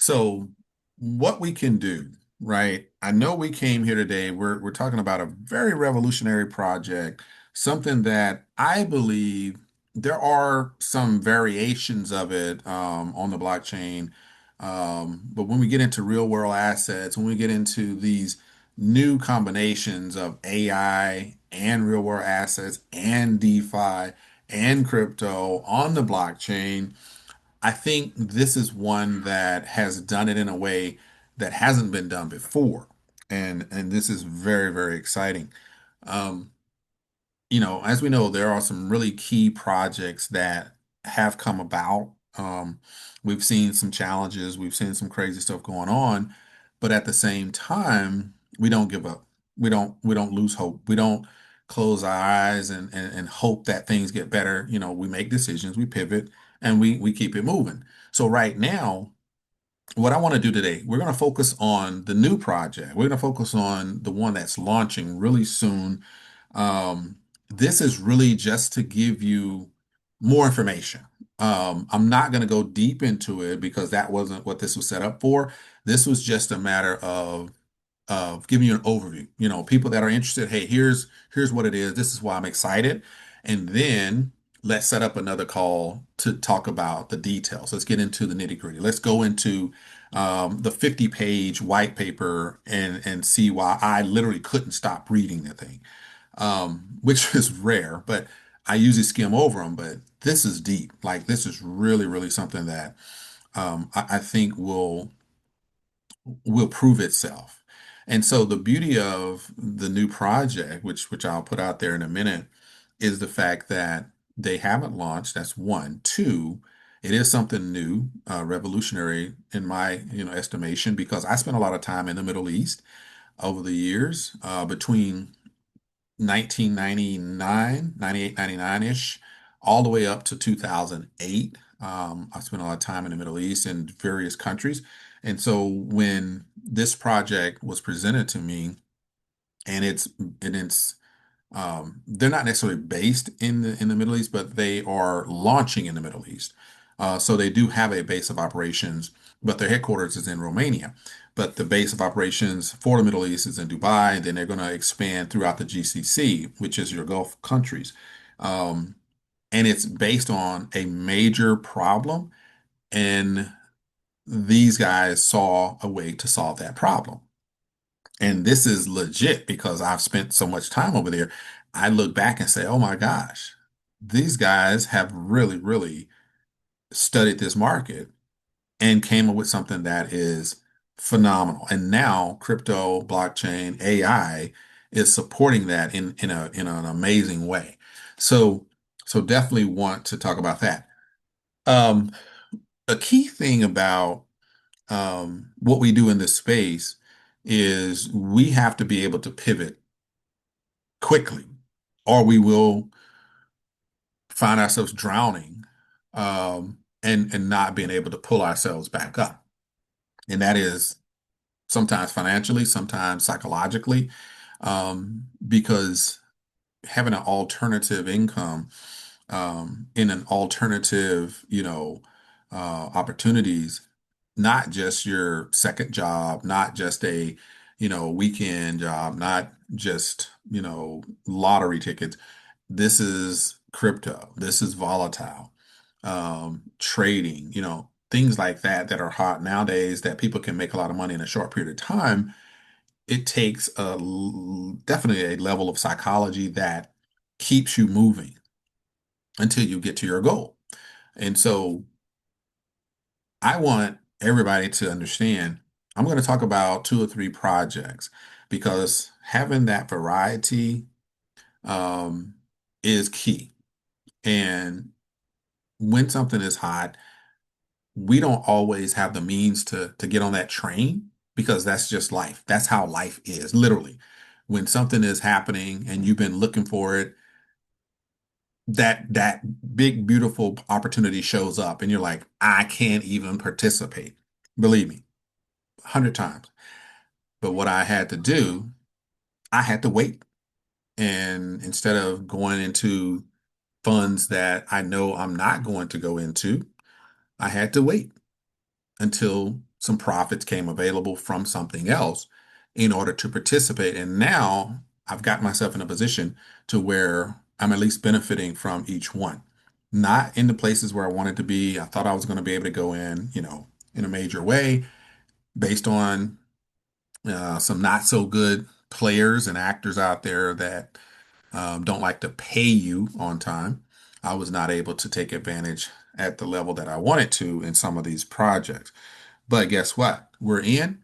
So, what we can do, right? I know we came here today. We're talking about a very revolutionary project, something that I believe there are some variations of it on the blockchain. But when we get into real world assets, when we get into these new combinations of AI and real world assets and DeFi and crypto on the blockchain, I think this is one that has done it in a way that hasn't been done before. And this is very, very exciting. Um, as we know, there are some really key projects that have come about. We've seen some challenges, we've seen some crazy stuff going on, but at the same time, we don't give up. We don't lose hope. We don't close our eyes and hope that things get better. We make decisions, we pivot, and we keep it moving. So right now, what I want to do today, we're going to focus on the new project. We're going to focus on the one that's launching really soon. This is really just to give you more information. I'm not going to go deep into it because that wasn't what this was set up for. This was just a matter of giving you an overview. People that are interested, hey, here's what it is. This is why I'm excited. And then let's set up another call to talk about the details. Let's get into the nitty-gritty. Let's go into the 50-page white paper and see why I literally couldn't stop reading the thing, which is rare, but I usually skim over them. But this is deep. Like this is really, really something that I think will prove itself. And so the beauty of the new project, which I'll put out there in a minute, is the fact that they haven't launched. That's one. Two, it is something new, revolutionary in my estimation, because I spent a lot of time in the Middle East over the years, between 1999, 98, 99-ish, all the way up to 2008. I spent a lot of time in the Middle East and various countries. And so when this project was presented to me, and it's they're not necessarily based in the Middle East, but they are launching in the Middle East. So they do have a base of operations, but their headquarters is in Romania. But the base of operations for the Middle East is in Dubai. Then they're going to expand throughout the GCC, which is your Gulf countries. Um, and it's based on a major problem. And these guys saw a way to solve that problem. And this is legit because I've spent so much time over there. I look back and say, oh my gosh, these guys have really, really studied this market and came up with something that is phenomenal. And now crypto, blockchain, AI is supporting that in an amazing way. So so definitely want to talk about that. Um, a key thing about what we do in this space is we have to be able to pivot quickly, or we will find ourselves drowning, and not being able to pull ourselves back up. And that is sometimes financially, sometimes psychologically, because having an alternative income, in an alternative, opportunities, not just your second job, not just a, weekend job, not just, lottery tickets. This is crypto. This is volatile, trading, things like that that are hot nowadays that people can make a lot of money in a short period of time. It takes definitely a level of psychology that keeps you moving until you get to your goal. And so I want everybody to understand I'm going to talk about two or three projects because having that variety um, is key. And when something is hot, we don't always have the means to get on that train because that's just life. That's how life is, literally. When something is happening and you've been looking for it, that big beautiful opportunity shows up and you're like, I can't even participate. Believe me, 100 times. But what I had to do, I had to wait. And instead of going into funds that I know I'm not going to go into, I had to wait until some profits came available from something else in order to participate. And now I've got myself in a position to where I'm at least benefiting from each one. Not in the places where I wanted to be. I thought I was going to be able to go in, in a major way based on some not so good players and actors out there that don't like to pay you on time. I was not able to take advantage at the level that I wanted to in some of these projects. But guess what? We're in,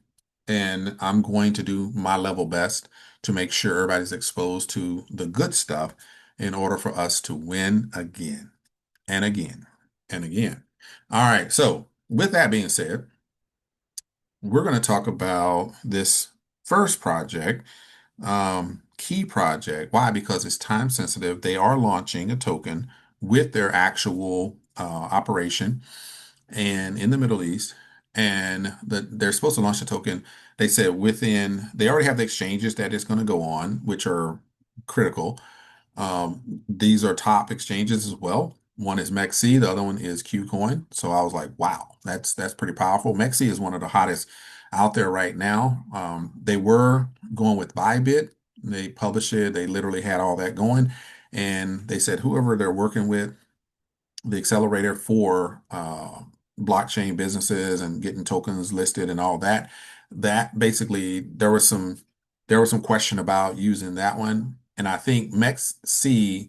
and I'm going to do my level best to make sure everybody's exposed to the good stuff in order for us to win again and again and again. All right. So, with that being said, we're going to talk about this first project, key project. Why? Because it's time sensitive. They are launching a token with their actual operation and in the Middle East, and they're supposed to launch the token. They said they already have the exchanges that it's going to go on, which are critical. These are top exchanges as well. One is MEXC, the other one is Qcoin. So I was like, wow, that's pretty powerful. MEXC is one of the hottest out there right now. They were going with Bybit. They published it. They literally had all that going. And they said whoever they're working with, the accelerator for blockchain businesses and getting tokens listed and all that, that basically there was some question about using that one. And I think MEXC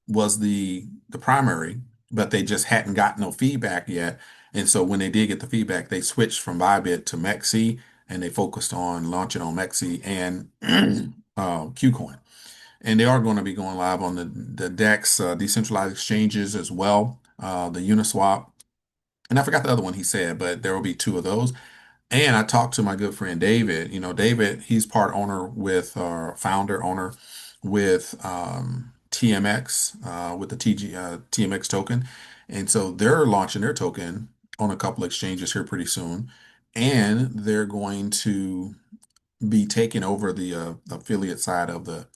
was the primary, but they just hadn't gotten no feedback yet. And so when they did get the feedback, they switched from Bybit to MEXC, and they focused on launching on MEXC and Qcoin. And they are going to be going live on the DEX, decentralized exchanges as well, the Uniswap. And I forgot the other one he said, but there will be two of those. And I talked to my good friend David. David, he's part owner with, founder owner with TMX, with the TMX token. And so they're launching their token on a couple exchanges here pretty soon. And they're going to be taking over the affiliate side of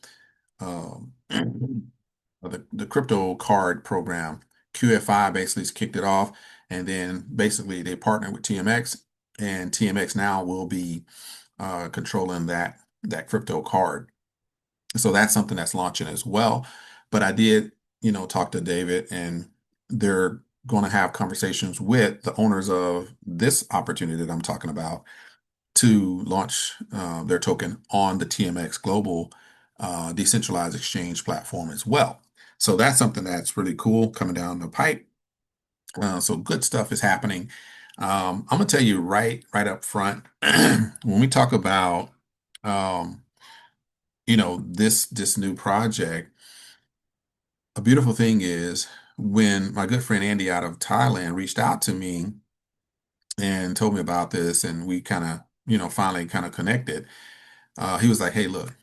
um, the crypto card program. QFI basically has kicked it off. And then basically they partnered with TMX, and TMX now will be controlling that crypto card. So that's something that's launching as well. But I did, talk to David, and they're going to have conversations with the owners of this opportunity that I'm talking about to launch their token on the TMX Global decentralized exchange platform as well. So that's something that's really cool coming down the pipe. So good stuff is happening. I'm gonna tell you right up front, when we talk about um, this new project, a beautiful thing is when my good friend Andy out of Thailand reached out to me and told me about this, and we kind of, finally kind of connected. He was like, "Hey, look,"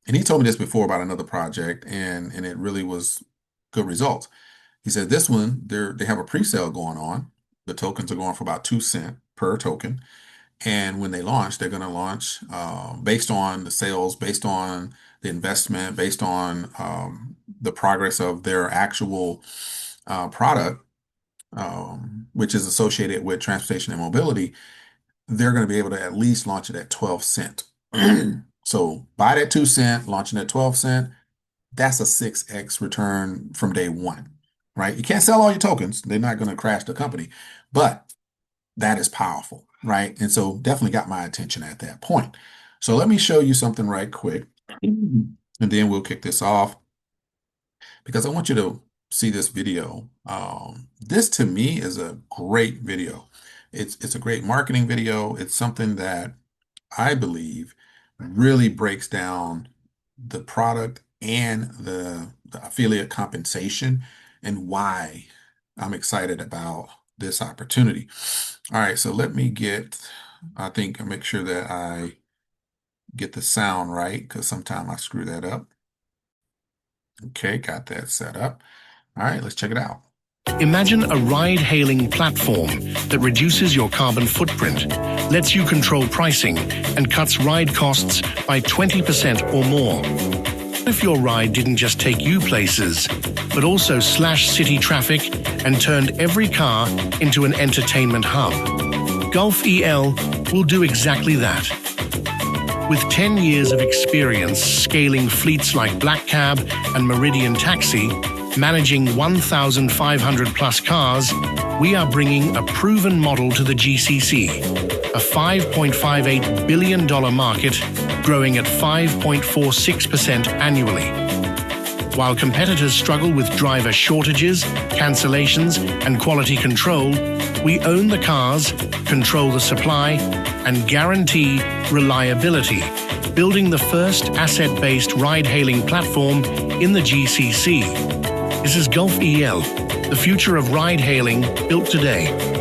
and he told me this before about another project, and it really was good results. He said this one, they have a pre-sale going on. The tokens are going for about 2 cents per token. And when they launch, they're going to launch based on the sales, based on the investment, based on the progress of their actual product, which is associated with transportation and mobility. They're going to be able to at least launch it at 12 cents. So buy that 2 cent, launching at 12 cent, that's a 6x return from day one, right? You can't sell all your tokens. They're not going to crash the company, but that is powerful, right? And so definitely got my attention at that point. So let me show you something right quick, and then we'll kick this off because I want you to see this video. This to me is a great video. It's a great marketing video. It's something that I believe really breaks down the product and the affiliate compensation and why I'm excited about this opportunity. All right, so I think I'll make sure that I get the sound right because sometimes I screw that up. Okay, got that set up. All right, let's check it out. Imagine a ride-hailing platform that reduces your carbon footprint, lets you control pricing, and cuts ride costs by 20% or more. What if your ride didn't just take you places, but also slashed city traffic and turned every car into an entertainment hub? Gulf EL will do exactly that. With 10 years of experience scaling fleets like Black Cab and Meridian Taxi, managing 1,500 plus cars, we are bringing a proven model to the GCC, a $5.58 billion market growing at 5.46% annually. While competitors struggle with driver shortages, cancellations, and quality control, we own the cars, control the supply, and guarantee reliability, building the first asset-based ride-hailing platform in the GCC. This is Gulf EL, the future of ride-hailing built today.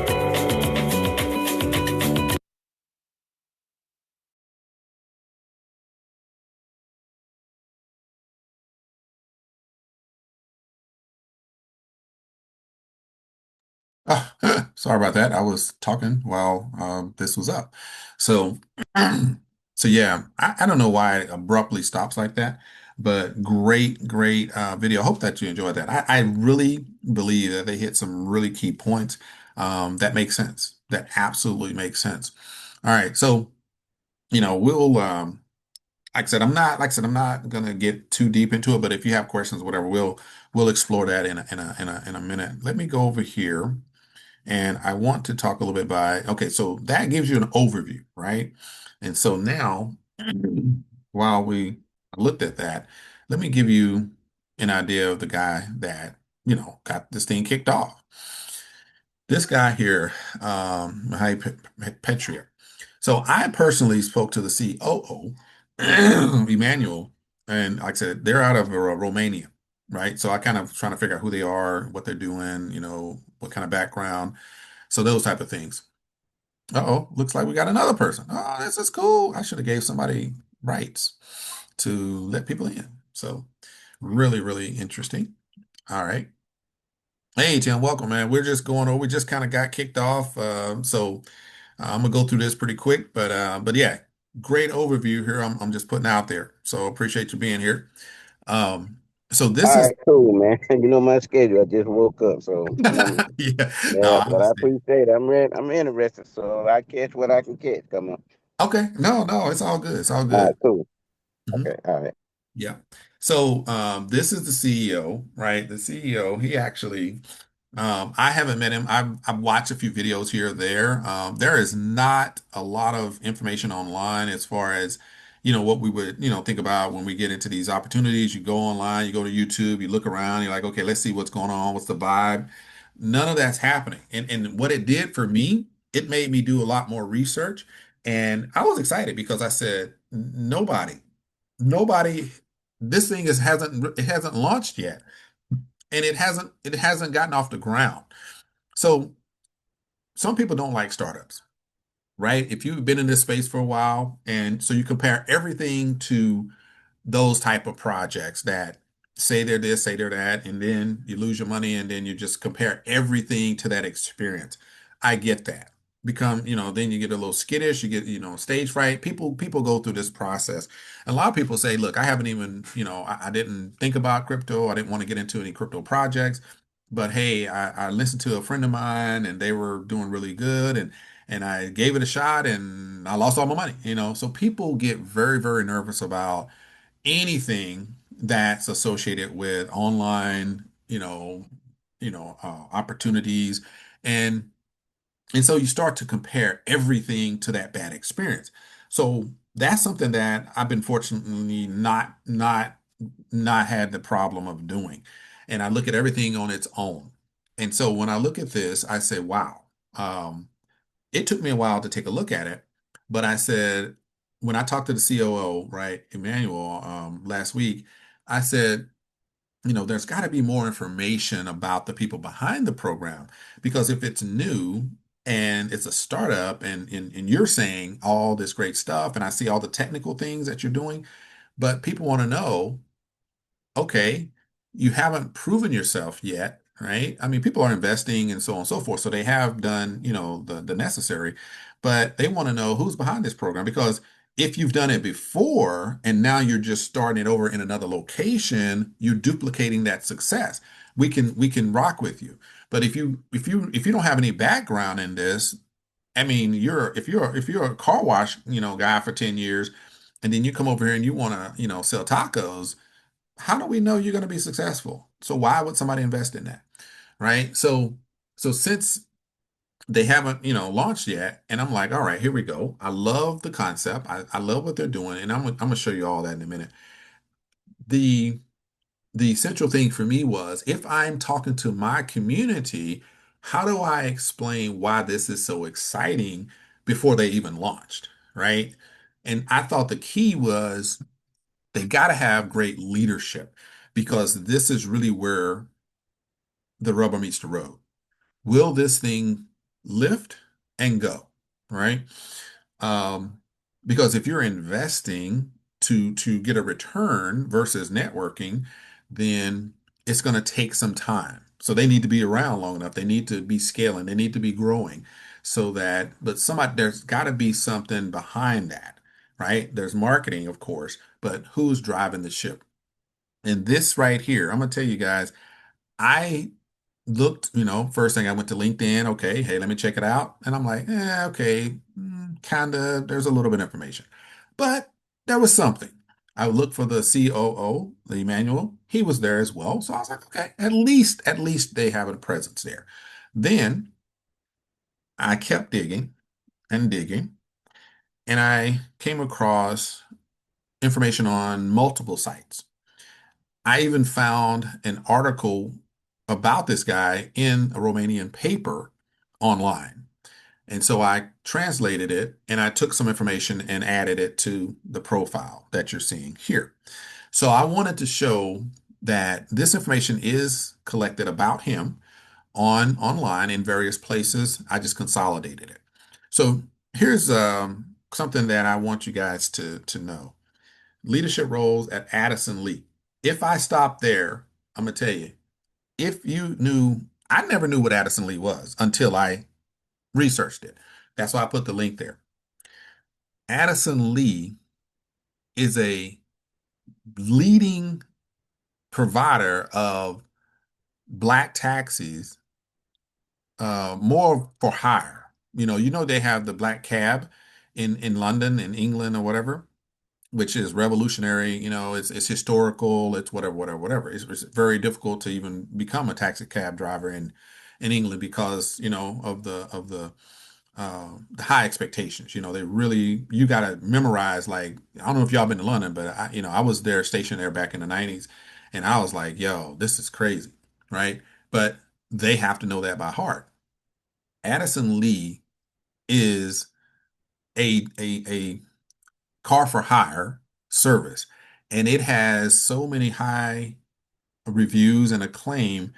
Sorry about that. I was talking while this was up. So, so yeah, I don't know why it abruptly stops like that, but great video. Hope that you enjoyed that. I really believe that they hit some really key points that make sense. That absolutely makes sense. All right, so we'll I'm not gonna get too deep into it, but if you have questions, whatever, we'll explore that in a minute. Let me go over here. And I want to talk a little bit okay, so that gives you an overview, right? And so now, while we looked at that, let me give you an idea of the guy that, got this thing kicked off. This guy here, Petria. So I personally spoke to the COO, Emmanuel, and like I said, they're out of Romania, right? So I kind of trying to figure out who they are, what they're doing, what kind of background. So those type of things. Uh-oh, looks like we got another person. Oh, this is cool. I should have gave somebody rights to let people in. So really interesting. All right. Hey, Tim, welcome, man. We're just going over, we just kind of got kicked off. So I'm gonna go through this pretty quick, but yeah, great overview here. I'm just putting out there. So appreciate you being here. Um, so this All is right, cool, man. You know my schedule. I just woke up, yeah, no, yeah, I but I understand. appreciate it. I'm interested, so I catch what I can catch. Come on. Okay, no, it's all good. It's all All right, good. cool. Mhm. Okay, all right. Yeah. So this is the CEO, right? The CEO, he actually, I haven't met him. I've watched a few videos here or there. There is not a lot of information online as far as, what we would, think about when we get into these opportunities. You go online, you go to YouTube, you look around, you're like, okay, let's see what's going on, what's the vibe. None of that's happening. And what it did for me, it made me do a lot more research. And I was excited because I said, nobody, this thing hasn't launched yet, and it hasn't gotten off the ground. So some people don't like startups, right? If you've been in this space for a while, and so you compare everything to those type of projects that say they're this, say they're that, and then you lose your money, and then you just compare everything to that experience. I get that. Then you get a little skittish, you get, stage fright. People go through this process. And a lot of people say, look, I haven't even, I didn't think about crypto. I didn't want to get into any crypto projects. But hey, I listened to a friend of mine and they were doing really good, and I gave it a shot and I lost all my money, So people get very nervous about anything that's associated with online, opportunities, and so you start to compare everything to that bad experience. So that's something that I've been fortunately not had the problem of doing, and I look at everything on its own. And so when I look at this, I say, wow. It took me a while to take a look at it, but I said, when I talked to the COO, right, Emmanuel, last week, I said, there's got to be more information about the people behind the program, because if it's new and it's a startup, and you're saying all this great stuff, and I see all the technical things that you're doing, but people want to know, okay, you haven't proven yourself yet, right? I mean, people are investing and so on and so forth. So they have done, the necessary, but they want to know who's behind this program, because if you've done it before and now you're just starting it over in another location, you're duplicating that success. We can rock with you. But if you don't have any background in this, I mean, if you're a car wash, guy for 10 years, and then you come over here and you want to, sell tacos, how do we know you're going to be successful? So why would somebody invest in that? Right? So since they haven't, launched yet, and I'm like, all right, here we go. I love the concept. I love what they're doing, and I'm gonna show you all that in a minute. The the central thing for me was if I'm talking to my community, how do I explain why this is so exciting before they even launched, right? And I thought the key was they got to have great leadership because this is really where the rubber meets the road. Will this thing lift and go, right? Um, because if you're investing to get a return versus networking, then it's going to take some time. So they need to be around long enough. They need to be scaling. They need to be growing so that, but there's got to be something behind that, right? There's marketing, of course, but who's driving the ship? And this right here, I'm going to tell you guys, I looked, first thing I went to LinkedIn. Okay, hey, let me check it out. And I'm like, okay, kind of, there's a little bit of information. But there was something. I looked for the COO, the Emmanuel. He was there as well. So I was like, okay, at least they have a presence there. Then I kept digging and digging, and I came across information on multiple sites. I even found an article about this guy in a Romanian paper online. And so I translated it and I took some information and added it to the profile that you're seeing here. So I wanted to show that this information is collected about him online in various places. I just consolidated it. So here's something that I want you guys to know. Leadership roles at Addison Lee. If I stop there, I'm gonna tell you, if you knew, I never knew what Addison Lee was until I researched it. That's why I put the link there. Addison Lee is a leading provider of black taxis, more for hire. They have the black cab in London, in England, or whatever, which is revolutionary. It's historical. It's whatever, whatever, whatever. It's very difficult to even become a taxi cab driver in England because of the high expectations. They really you got to memorize. Like I don't know if y'all been to London, but I was there stationed there back in the 90s, and I was like, yo, this is crazy, right? But they have to know that by heart. Addison Lee is a car for hire service, and it has so many high reviews and acclaim.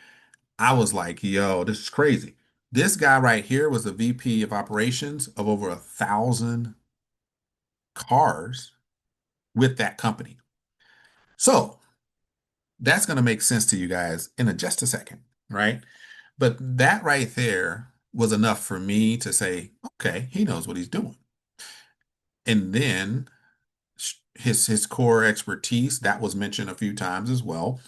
I was like, yo, this is crazy. This guy right here was the VP of operations of over 1,000 cars with that company. So that's going to make sense to you guys in just a second, right? But that right there was enough for me to say, okay, he knows what he's doing. And then his core expertise that was mentioned a few times as well.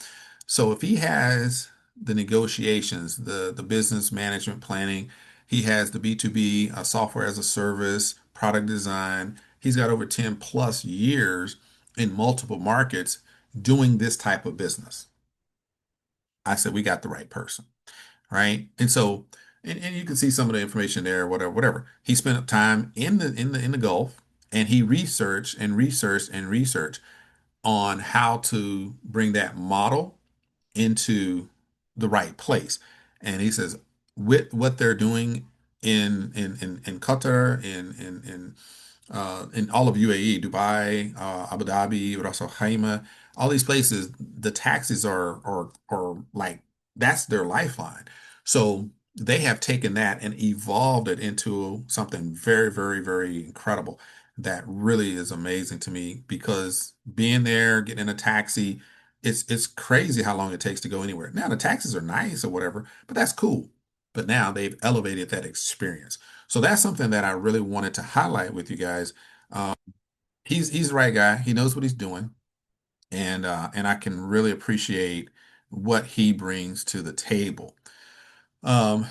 So if he has the negotiations, the business management planning, he has the B2B, software as a service, product design. He's got over 10 plus years in multiple markets doing this type of business. I said, we got the right person, right? And so, and you can see some of the information there, whatever, whatever. He spent time in the Gulf and he researched and researched and researched on how to bring that model into the right place. And he says, with what they're doing in Qatar, in all of UAE, Dubai, Abu Dhabi, Ras Al Khaimah, all these places, the taxis are like that's their lifeline. So they have taken that and evolved it into something very, very, very incredible. That really is amazing to me because being there, getting in a taxi, it's crazy how long it takes to go anywhere. Now the taxis are nice or whatever, but that's cool. But now they've elevated that experience. So that's something that I really wanted to highlight with you guys. Um, he's the right guy. He knows what he's doing, and I can really appreciate what he brings to the table. Um,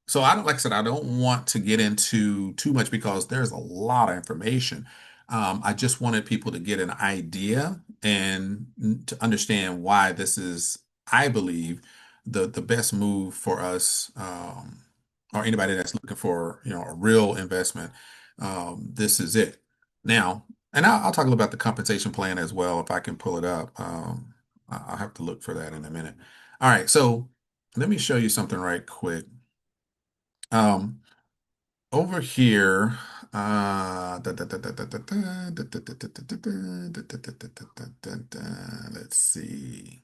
So I don't, like I said, I don't want to get into too much because there's a lot of information. I just wanted people to get an idea and to understand why this is, I believe, the best move for us, or anybody that's looking for, a real investment. This is it. Now, and I'll talk a little about the compensation plan as well if I can pull it up. I'll have to look for that in a minute. All right, so let me show you something right quick. Um, Over here, let's see.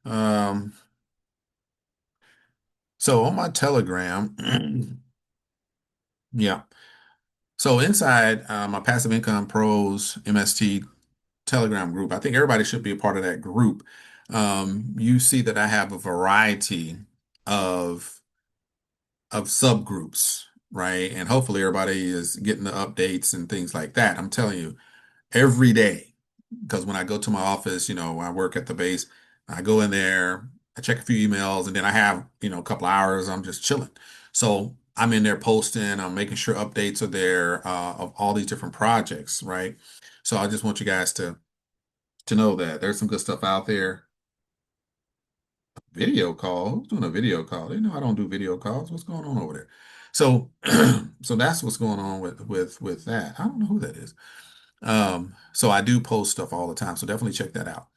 Um, so on my Telegram, yeah. So inside my Passive Income Pros MST Telegram group, I think everybody should be a part of that group. You see that I have a variety of subgroups, right? And hopefully everybody is getting the updates and things like that. I'm telling you, every day, because when I go to my office, I work at the base, I go in there, I check a few emails, and then I have, a couple hours, I'm just chilling. So I'm in there posting, I'm making sure updates are there of all these different projects, right? So I just want you guys to know that there's some good stuff out there. Video call? Who's doing a video call? They know I don't do video calls. What's going on over there? So, so that's what's going on with that. I don't know who that is. So I do post stuff all the time. So definitely check that out.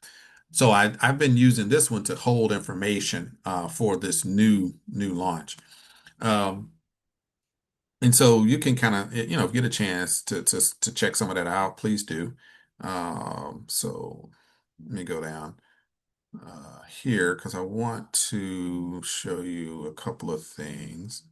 So I've been using this one to hold information for this new launch. Um, and so you can kind of, if you get a chance to check some of that out, please do. So let me go down here because I want to show you a couple of things.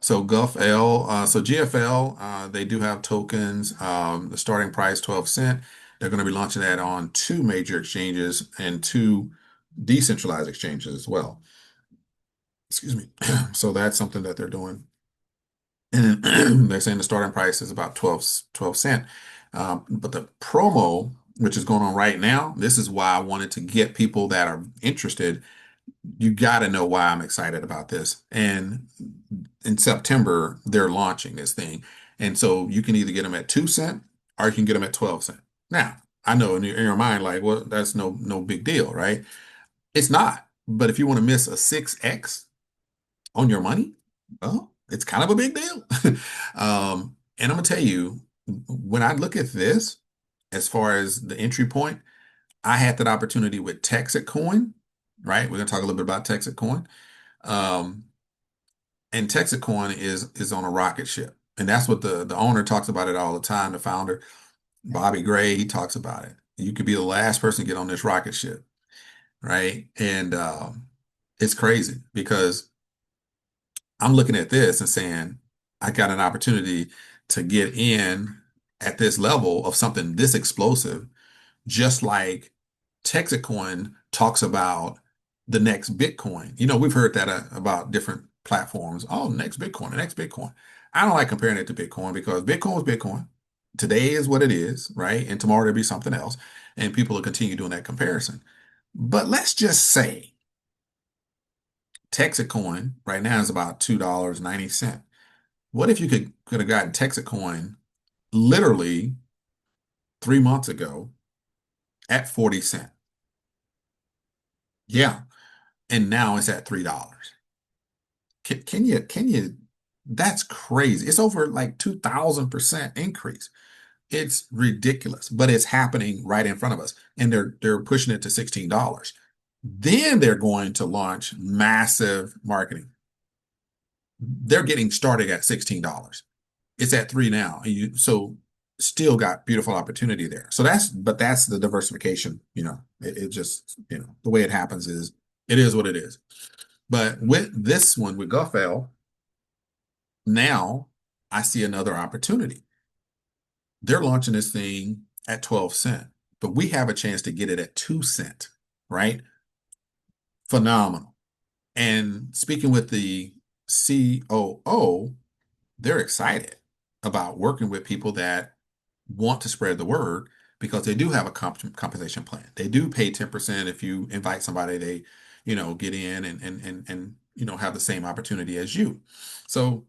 So GFL, they do have tokens. The starting price 12 cent. They're going to be launching that on two major exchanges and two decentralized exchanges as well. Excuse me. So that's something that they're doing. And they're saying the starting price is about 12 cent. But the promo, which is going on right now, this is why I wanted to get people that are interested. You got to know why I'm excited about this. And in September, they're launching this thing. And so you can either get them at 2 cent or you can get them at 12 cent. Now, I know in your mind, like, well, that's no big deal, right? It's not. But if you want to miss a 6x on your money, well, it's kind of a big deal. And I'm gonna tell you, when I look at this, as far as the entry point, I had that opportunity with Texas Coin, right? We're gonna talk a little bit about Texas Coin. Um, and Texacoin is on a rocket ship. And that's what the owner talks about it all the time. The founder, Bobby Gray, he talks about it. You could be the last person to get on this rocket ship, right? And it's crazy because I'm looking at this and saying, I got an opportunity to get in at this level of something this explosive, just like Texacoin talks about the next Bitcoin. We've heard that about different platforms. Oh, next Bitcoin, the next Bitcoin. I don't like comparing it to Bitcoin because Bitcoin is Bitcoin. Today is what it is, right? And tomorrow there'll be something else. And people will continue doing that comparison. But let's just say Texacoin right now is about $2.90. What if you could have gotten Texacoin literally 3 months ago at 40 cents? Yeah. And now it's at $3. Can you, that's crazy. It's over like 2,000% increase. It's ridiculous, but it's happening right in front of us. And they're pushing it to $16. Then they're going to launch massive marketing. They're getting started at $16. It's at 3 now. And so still got beautiful opportunity there. So that's the diversification, it just, the way it happens is it is what it is. But with this one, with Guffell, now I see another opportunity. They're launching this thing at 12 cent, but we have a chance to get it at 2 cent, right? Phenomenal. And speaking with the COO, they're excited about working with people that want to spread the word because they do have a compensation plan. They do pay 10% if you invite somebody. get in and have the same opportunity as you. So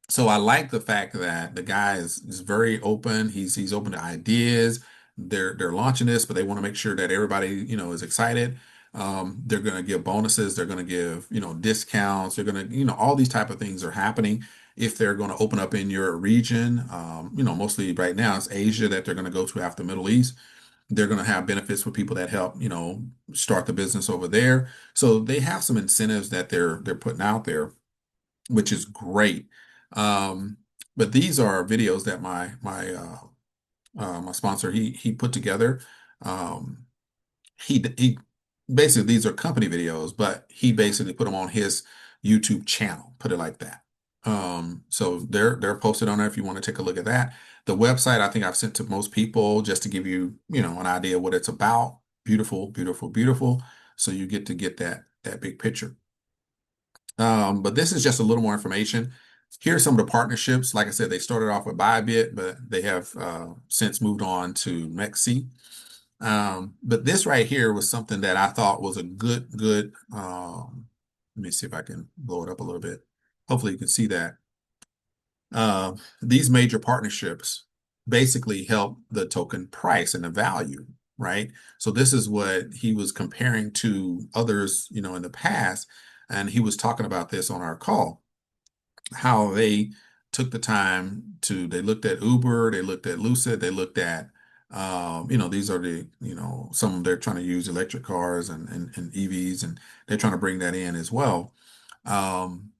so I like the fact that the guy is very open. He's open to ideas. They're launching this, but they want to make sure that everybody, is excited. They're going to give bonuses. They're going to give, discounts. They're going to, all these type of things are happening if they're going to open up in your region. Mostly right now it's Asia that they're going to go to after Middle East. They're going to have benefits for people that help, start the business over there. So they have some incentives that they're putting out there, which is great. Um, but these are videos that my sponsor he put together. Um, he basically these are company videos, but he basically put them on his YouTube channel, put it like that. So they're posted on there if you want to take a look at that. The website I think I've sent to most people just to give you, an idea what it's about. Beautiful, beautiful, beautiful. So you get that big picture. But this is just a little more information. Here are some of the partnerships. Like I said, they started off with Bybit, but they have since moved on to Mexi. But this right here was something that I thought was a good. Let me see if I can blow it up a little bit. Hopefully you can see that. These major partnerships basically help the token price and the value, right? So this is what he was comparing to others, in the past. And he was talking about this on our call, how they took the time they looked at Uber, they looked at Lucid, they looked at, these are some they're trying to use electric cars and EVs, and they're trying to bring that in as well. Um,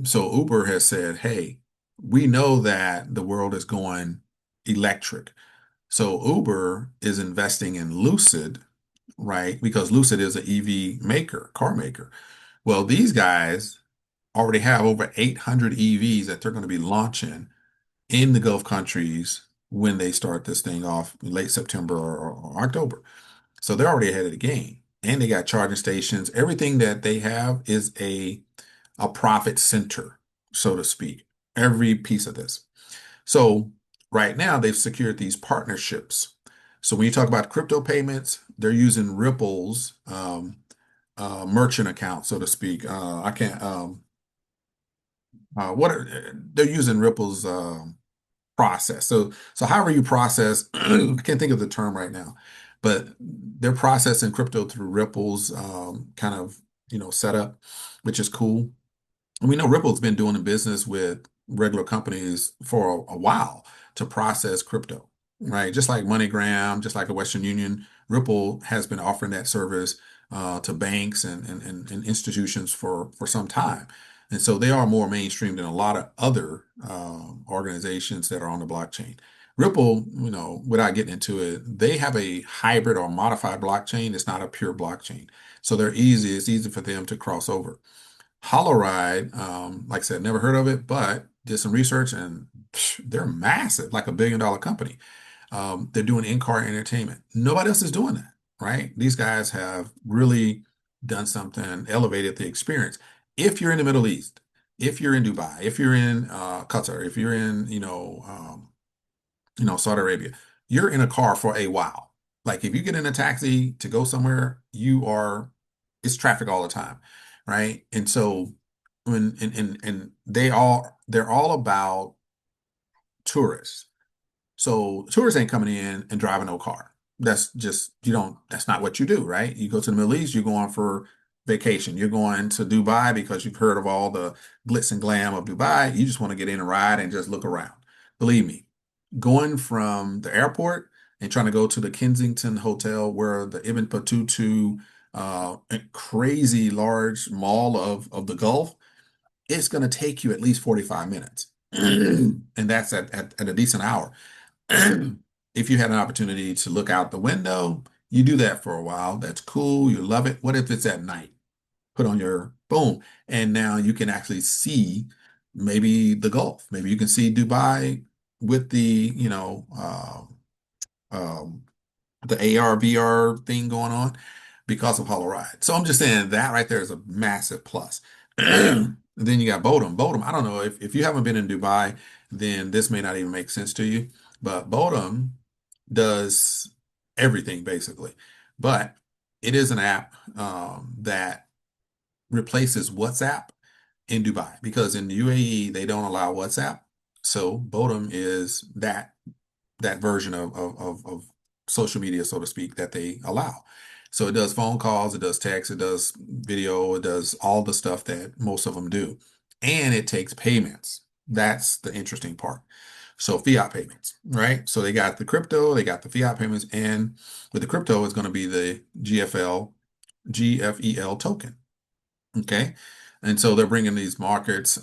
so Uber has said, hey, we know that the world is going electric. So Uber is investing in Lucid, right? Because Lucid is an EV maker, car maker. Well, these guys already have over 800 EVs that they're going to be launching in the Gulf countries when they start this thing off in late September or October. So they're already ahead of the game. And they got charging stations. Everything that they have is a profit center, so to speak. Every piece of this. So right now they've secured these partnerships. So when you talk about crypto payments, they're using Ripple's merchant account, so to speak. I can't. They're using Ripple's process. So however you process, I can't think of the term right now, but they're processing crypto through Ripple's kind of setup, which is cool. And we know Ripple's been doing the business with regular companies for a while to process crypto, right? Just like MoneyGram, just like a Western Union, Ripple has been offering that service to banks and institutions for some time. And so they are more mainstream than a lot of other organizations that are on the blockchain. Ripple, without getting into it, they have a hybrid or modified blockchain. It's not a pure blockchain. So it's easy for them to cross over. Holoride, like I said, never heard of it, but did some research and they're massive, like $1 billion company. They're doing in-car entertainment. Nobody else is doing that, right? These guys have really done something, elevated the experience. If you're in the Middle East, if you're in Dubai, if you're in Qatar, if you're in, Saudi Arabia, you're in a car for a while. Like if you get in a taxi to go somewhere, it's traffic all the time, right? And so and they're all about tourists. So tourists ain't coming in and driving no car. That's just, that's not what you do, right? You go to the Middle East, you're going for vacation. You're going to Dubai because you've heard of all the glitz and glam of Dubai. You just want to get in and ride and just look around. Believe me, going from the airport and trying to go to the Kensington Hotel where the Ibn Battuta crazy large mall of the Gulf, it's going to take you at least 45 minutes. And that's at a decent hour. If you had an opportunity to look out the window, you do that for a while. That's cool. You love it. What if it's at night? Put on your boom, and now you can actually see maybe the Gulf. Maybe you can see Dubai with um, the AR VR thing going on because of Hollow Ride. So I'm just saying that right there is a massive plus. Then you got Bodum. Bodum, I don't know if you haven't been in Dubai, then this may not even make sense to you. But Bodum does everything basically. But It is an app that replaces WhatsApp in Dubai because in the UAE they don't allow WhatsApp. So Bodum is that version of social media, so to speak, that they allow. So it does phone calls, it does text, it does video, it does all the stuff that most of them do. And it takes payments. That's the interesting part. So fiat payments, right? So they got the crypto, they got the fiat payments, and with the crypto, it's going to be the GFEL token. Okay. And so they're bringing these markets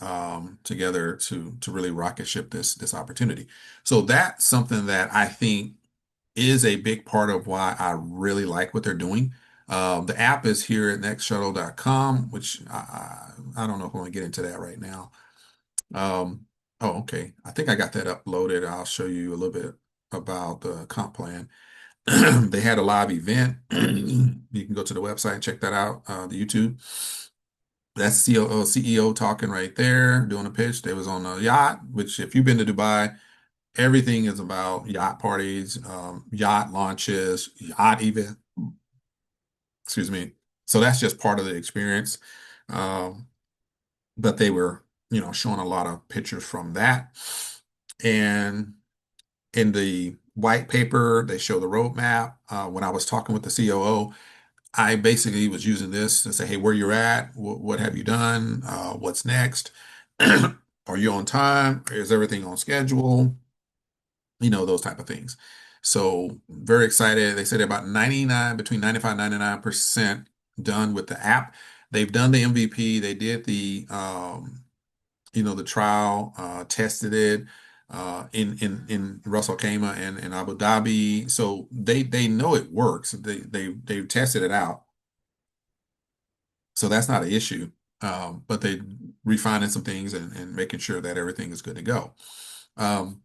together to really rocket ship this opportunity. So that's something that I think is a big part of why I really like what they're doing. The app is here at nextshuttle.com, which I don't know if I want to get into that right now. Um, oh, okay. I think I got that uploaded. I'll show you a little bit about the comp plan. They had a live event. You can go to the website and check that out, the YouTube. That's CEO talking right there, doing a pitch. They was on a yacht, which if you've been to Dubai, everything is about yacht parties, yacht launches, yacht event. Excuse me. So that's just part of the experience. Um, but they were, showing a lot of pictures from that. And in the white paper, they show the roadmap. When I was talking with the COO, I basically was using this to say, hey, where you're at, what have you done, what's next? Are you on time? Is everything on schedule? Those type of things. So very excited. They said about 99, between 95 and 99% done with the app. They've done the MVP. They did the trial, tested it in Ras Al Khaimah and in Abu Dhabi. So they know it works. They've tested it out. So that's not an issue. But they refining some things and making sure that everything is good to go. Um,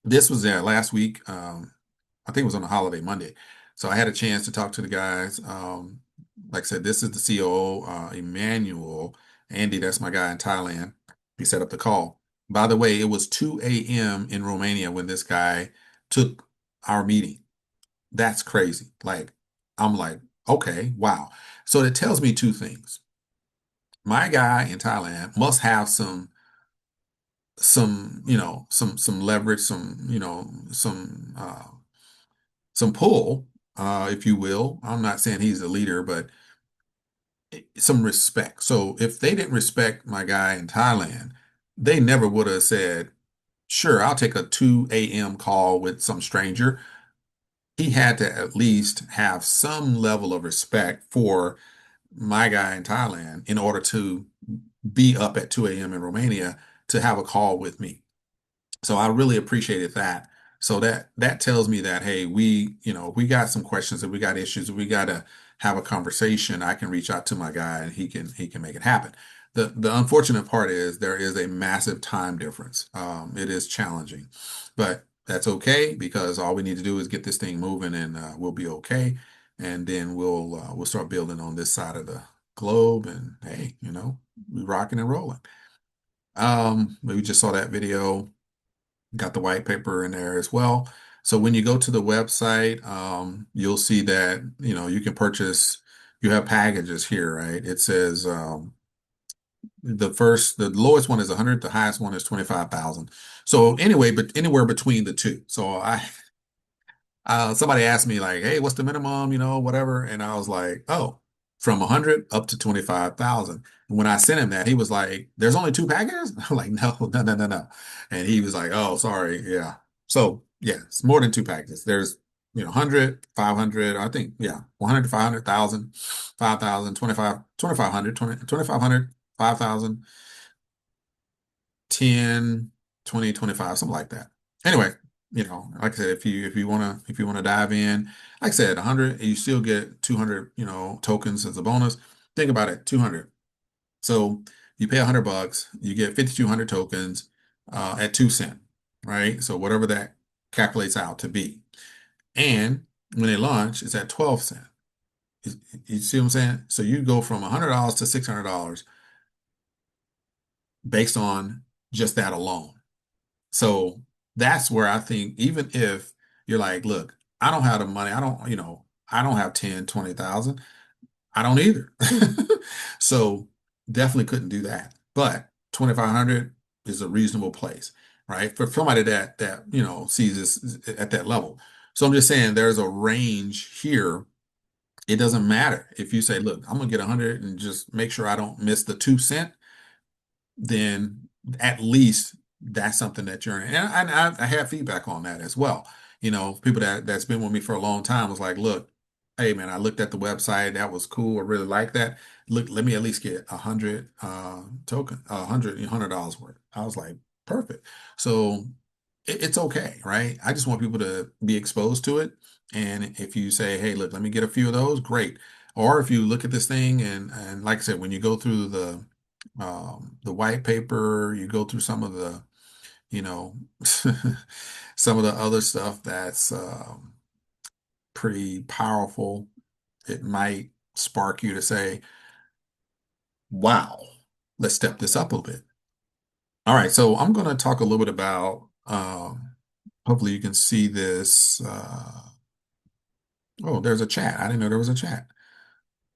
this was there last week. I think it was on a holiday Monday. So I had a chance to talk to the guys. Like I said, this is the COO, Emmanuel. Andy, that's my guy in Thailand. He set up the call. By the way, it was 2 a.m. in Romania when this guy took our meeting. That's crazy. Like, I'm like, okay, wow. So it tells me two things. My guy in Thailand must have some leverage, some pull, if you will. I'm not saying he's a leader, but some respect. So if they didn't respect my guy in Thailand, they never would have said, sure, I'll take a 2 a.m. call with some stranger. He had to at least have some level of respect for my guy in Thailand in order to be up at 2 a.m. in Romania to have a call with me. So I really appreciated that. So that tells me that, hey, we got some questions and we got issues, we got to have a conversation. I can reach out to my guy and he can make it happen. The unfortunate part is there is a massive time difference. It is challenging, but that's okay because all we need to do is get this thing moving and we'll be okay. And then we'll start building on this side of the globe and hey, we rocking and rolling. We just saw that video. Got the white paper in there as well. So when you go to the website, you'll see that, you can purchase, you have packages here, right? It says the lowest one is 100, the highest one is 25,000. So anyway, but anywhere between the two. So somebody asked me like, hey, what's the minimum, whatever. And I was like, oh, from 100 up to 25,000. When I sent him that, he was like, there's only two packages? I'm like, no, no, no, no, no. And he was like, oh, sorry. Yeah. So yeah, it's more than two packages. There's, 100, 500, I think, yeah, 100 to 500,000, 5,000, 25, 2,500, 2,500, 5,000. 10, 20, 25, something like that. Anyway, like I said, if you wanna dive in, like I said, 100, you still get 200, tokens as a bonus. Think about it, 200. So you pay $100, you get 5,200 tokens at 2 cents, right? So whatever that calculates out to be. And when they launch, it's at 12 cents. You see what I'm saying? So you go from $100 to $600 based on just that alone. So that's where I think even if you're like, look, I don't have the money, I don't, I don't have 10, 20,000. I don't either. So definitely couldn't do that. But 2,500 is a reasonable place, right? For somebody that sees this at that level. So I'm just saying there's a range here. It doesn't matter if you say, look, I'm gonna get 100 and just make sure I don't miss the 2 cent, then at least that's something that you're in. And I have feedback on that as well. People that's been with me for a long time was like, look, hey man, I looked at the website, that was cool, I really like that. Look, let me at least get 100 token, $100 worth. I was like, perfect. So it's okay, right? I just want people to be exposed to it. And if you say, hey, look, let me get a few of those, great. Or if you look at this thing and like I said, when you go through the white paper, you go through some of the, you know, some of the other stuff that's pretty powerful. It might spark you to say, wow, let's step this up a little bit. All right, so I'm going to talk a little bit about, hopefully you can see this. Oh, there's a chat. I didn't know there was a chat.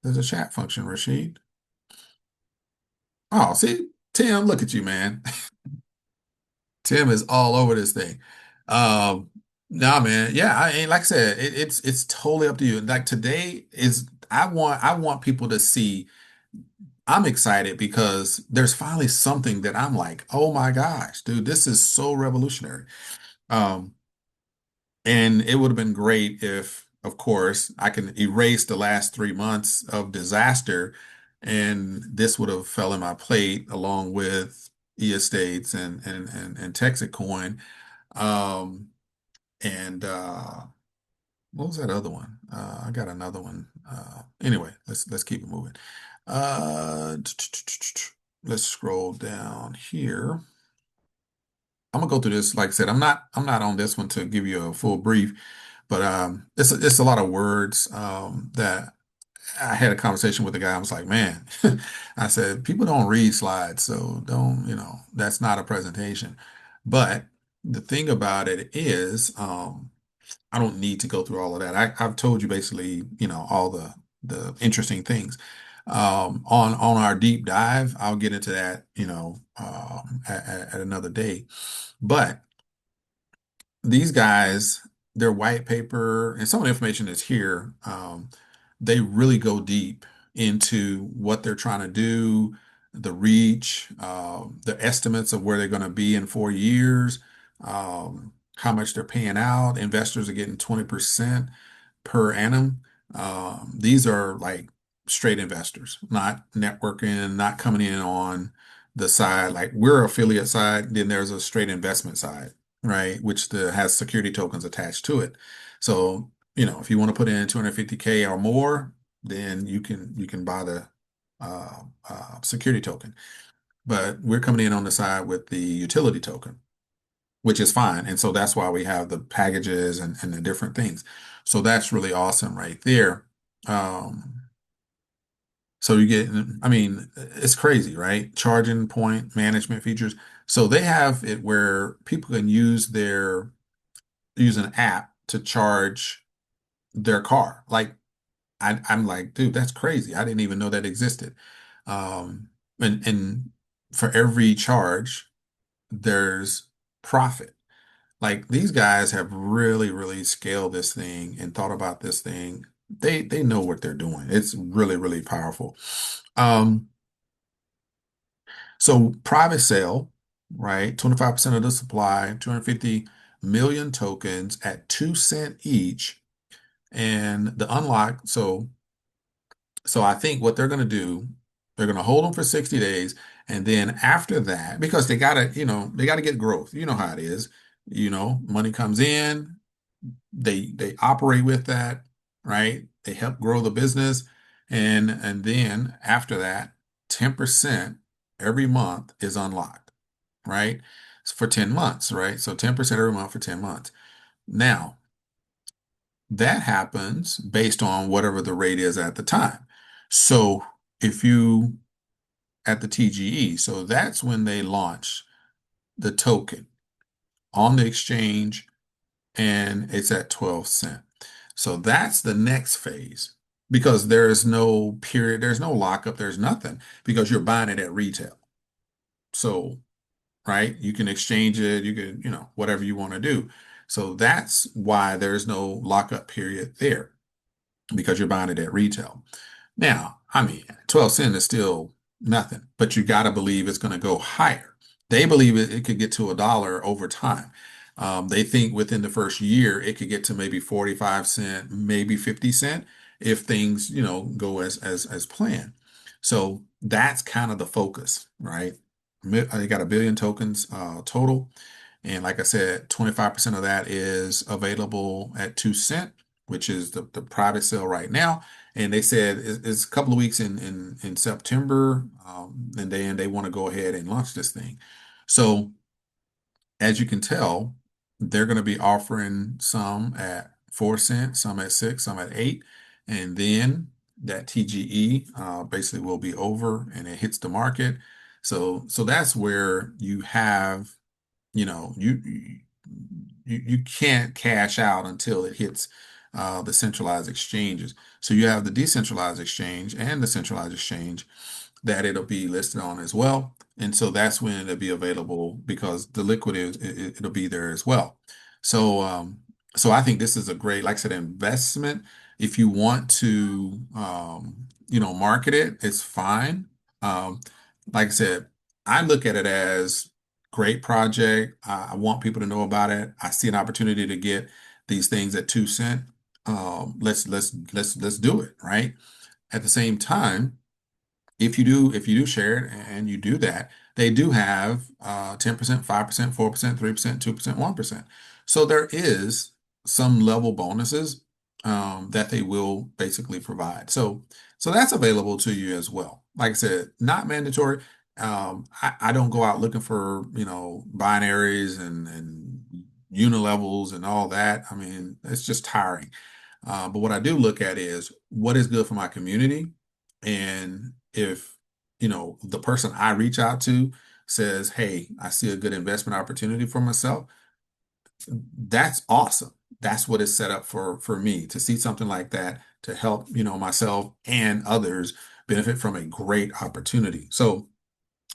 There's a chat function, Rashid. Oh, see, Tim, look at you, man. Tim is all over this thing. Um, nah, man. Yeah, I ain't like I said, it's totally up to you. Like today is I want people to see I'm excited because there's finally something that I'm like, oh my gosh, dude, this is so revolutionary. Um, and it would have been great if, of course, I can erase the last 3 months of disaster, and this would have fell in my plate along with e-estates and Texacoin. Um, and what was that other one? I got another one. Anyway, let's keep it moving. Let's scroll down here. I'm gonna go through this. Like I said, I'm not on this one to give you a full brief, but it's a lot of words that I had a conversation with the guy. I was like, man, I said people don't read slides, so don't, that's not a presentation. But the thing about it is, I don't need to go through all of that. I've told you basically, all the interesting things. On our deep dive, I'll get into that, at another day. But these guys, their white paper and some of the information that's here, they really go deep into what they're trying to do, the reach, the estimates of where they're going to be in 4 years, how much they're paying out. Investors are getting 20% per annum. These are like straight investors, not networking, not coming in on the side. Like we're affiliate side, then there's a straight investment side, right? Which has security tokens attached to it. So, if you want to put in 250K or more, then you can buy the security token. But we're coming in on the side with the utility token, which is fine. And so that's why we have the packages and the different things. So that's really awesome right there. Um, so you get, I mean, it's crazy, right? Charging point management features. So they have it where people can use an app to charge their car. Like I'm like, dude, that's crazy. I didn't even know that existed. Um, and for every charge, there's profit. Like these guys have really, really scaled this thing and thought about this thing. They know what they're doing. It's really, really powerful. Um, so private sale, right? 25% of the supply, 250 million tokens at 2 cent each. And the unlock, so I think what they're going to do, they're going to hold them for 60 days. And then after that, because they got to get growth. You know how it is. Money comes in, they operate with that, right? They help grow the business. And then after that, 10% every month is unlocked, right? It's for 10 months, right? So 10% every month for 10 months. Now, that happens based on whatever the rate is at the time. So if you at the TGE, so that's when they launch the token on the exchange and it's at 12 cent. So that's the next phase because there is no period, there's no lockup, there's nothing because you're buying it at retail. So, right, you can exchange it, you can, whatever you want to do. So that's why there's no lockup period there because you're buying it at retail. Now, I mean, 12 cents is still nothing, but you got to believe it's going to go higher. They believe it could get to $1 over time. They think within the first year it could get to maybe 45 cent, maybe 50 cent if things, go as planned. So that's kind of the focus, right? They got a billion tokens total. And like I said, 25% of that is available at 2 cent, which is the private sale right now. And they said it's a couple of weeks in September, and then they want to go ahead and launch this thing. So as you can tell, they're going to be offering some at 4 cent, some at 6, some at 8, and then that TGE basically will be over and it hits the market. So that's where you have, you know, you can't cash out until it hits the centralized exchanges. So you have the decentralized exchange and the centralized exchange that it'll be listed on as well. And so that's when it'll be available because the liquid it'll be there as well. So so I think this is a great, like I said, investment. If you want to market it, it's fine. Um, like I said, I look at it as great project. I want people to know about it. I see an opportunity to get these things at 2 cent. Let's do it, right? At the same time, if you do share it and you do that, they do have 10%, 5%, 4%, 3%, 2%, 1%. So there is some level bonuses that they will basically provide. So that's available to you as well. Like I said, not mandatory. I don't go out looking for, binaries and unilevels and all that. I mean, it's just tiring. But what I do look at is what is good for my community. And if, the person I reach out to says, hey, I see a good investment opportunity for myself, that's awesome. That's what is set up for me to see something like that to help, myself and others benefit from a great opportunity. So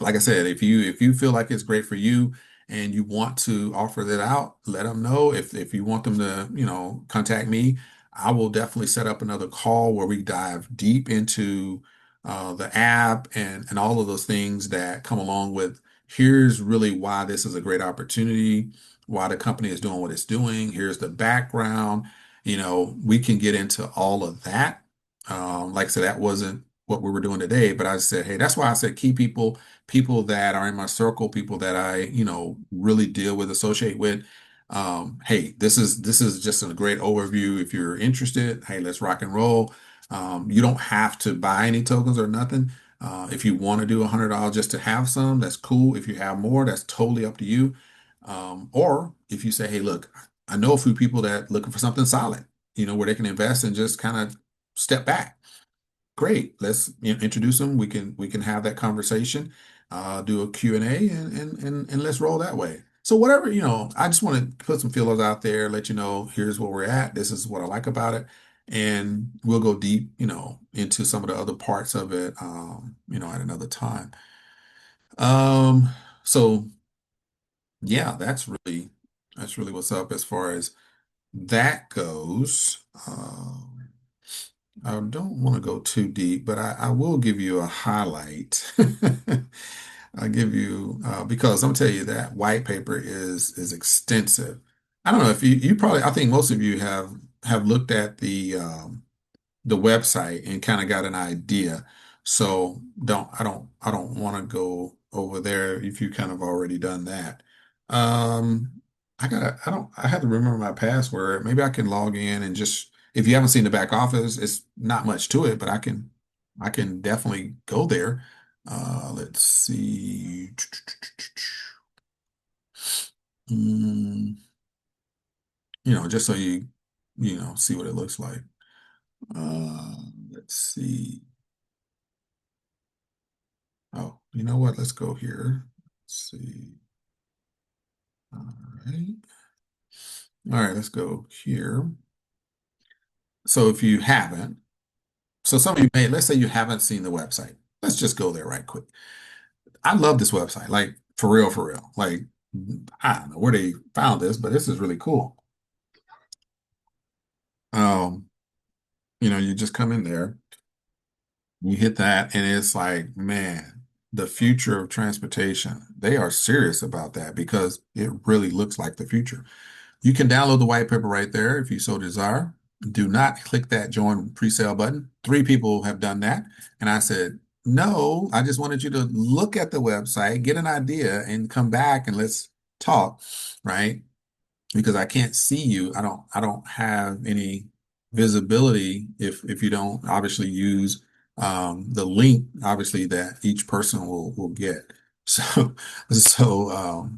like I said, if you feel like it's great for you and you want to offer that out, let them know. If you want them to, contact me, I will definitely set up another call where we dive deep into the app and all of those things that come along with. Here's really why this is a great opportunity, why the company is doing what it's doing. Here's the background. We can get into all of that. Like I said, that wasn't what we were doing today, but I said, hey, that's why I said key people that are in my circle, people that I, really deal with, associate with. Hey, this is just a great overview. If you're interested, hey, let's rock and roll. You don't have to buy any tokens or nothing. If you want to do $100 just to have some, that's cool. If you have more, that's totally up to you. Or if you say, hey, look, I know a few people that looking for something solid, where they can invest and just kind of step back. Great. Let's introduce them. We can have that conversation, do a Q&A and let's roll that way. So whatever, I just want to put some feelers out there, let you know, here's where we're at. This is what I like about it. And we'll go deep, into some of the other parts of it, at another time. Um, so yeah, that's really what's up as far as that goes. I don't want to go too deep, but I will give you a highlight. I'll give you because I'm gonna tell you that white paper is extensive. I don't know if you probably I think most of you have looked at the website and kind of got an idea. So I don't want to go over there if you kind of already done that. I have to remember my password. Maybe I can log in and just if you haven't seen the back office, it's not much to it, but I can definitely go there. Let's see. Mm, just so see what it looks like. Uh, let's see. Oh, you know what? Let's go here. Let's see. All right. All right, let's go here. So if you haven't, so some of you may, let's say you haven't seen the website. Let's just go there right quick. I love this website, like for real, for real. Like, I don't know where they found this, but this is really cool. Um, you just come in there, you hit that, and it's like, man, the future of transportation. They are serious about that because it really looks like the future. You can download the white paper right there if you so desire. Do not click that join pre-sale button. Three people have done that. And I said, no, I just wanted you to look at the website, get an idea, and come back and let's talk, right? Because I can't see you. I don't have any visibility if you don't obviously use the link, obviously, that each person will get. So so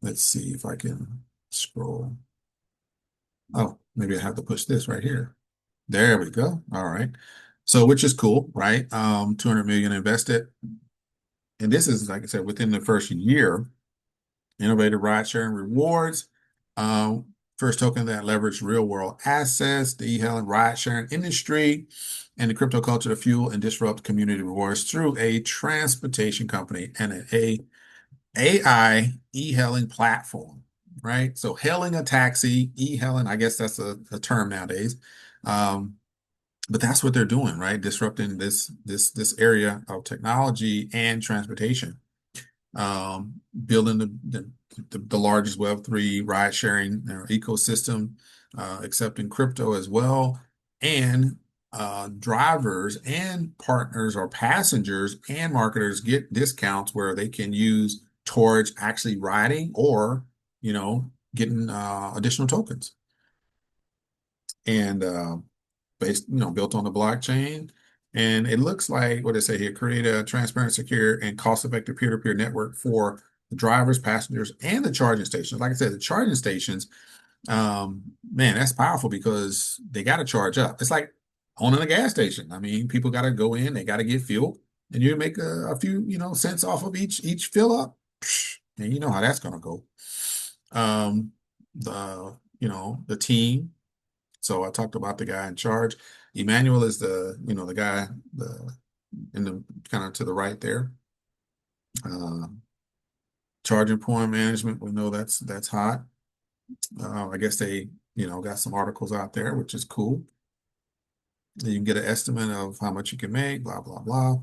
let's see if I can scroll. Oh, maybe I have to push this right here. There we go. All right. So, which is cool, right? 200 million invested. And this is, like I said, within the first year, innovative ride sharing rewards. Um, First token that leveraged real world assets, the e-hailing ride sharing industry, and the crypto culture to fuel and disrupt community rewards through a transportation company and an AI e-hailing platform, right? So hailing a taxi, e-hailing, I guess that's a term nowadays. Um, but that's what they're doing, right? Disrupting this area of technology and transportation, building the largest Web3 ride sharing ecosystem, accepting crypto as well, and drivers and partners or passengers and marketers get discounts where they can use towards actually riding or, getting additional tokens. And based, built on the blockchain. And it looks like what they say here, create a transparent, secure, and cost-effective peer-to-peer network for the drivers, passengers, and the charging stations. Like I said, the charging stations, man, that's powerful because they got to charge up. It's like owning a gas station. I mean, people got to go in, they got to get fuel, and you make a few, cents off of each fill up. And you know how that's going to go. The team. So I talked about the guy in charge. Emmanuel is the guy in the kind of to the right there. Uh, Charging point management, we know that's hot. I guess they, got some articles out there, which is cool. You can get an estimate of how much you can make, blah, blah, blah.